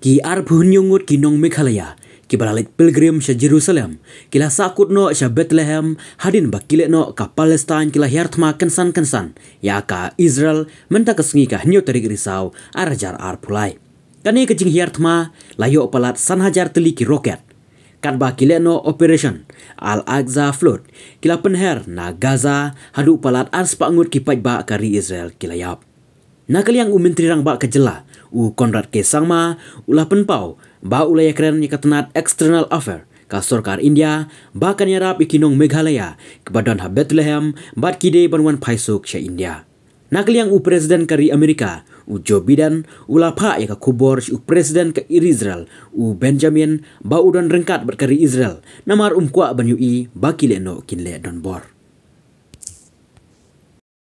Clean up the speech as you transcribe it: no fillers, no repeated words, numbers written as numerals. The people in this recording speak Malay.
Ki arbunyungut kinong Meghalaya, ki balalit pilgrim sa Jerusalem, kila sakut no sa Bethlehem, hadin bakile no ka Palestine kila hiartma kensan, ya ka Israel menta kesengi ka hinyo tarik risau arajar arpulai. Kani kecing hiartma layo palat sanhajar teliki roket. Kan bakile no operation Al-Aqsa flood, kila penher na Gaza hadu palat arspangut ki pajba kari Israel kila yap. Nakaliang menteri rang ba kejela u Konrad K. Sangma ulah penpau ba ulaya keren yakatanat external affair ka sorkar India ba kan yarap ikinong Meghalaya kebadan ha Bethlehem bat kide banwan paisuk sya India. Nakaliang presiden kari Amerika u Joe Biden ulah pa yaka kubor u presiden ke Israel u Benjamin ba udan rengkat bat kari Israel namar kwa banyui ba kile no kinle don bor.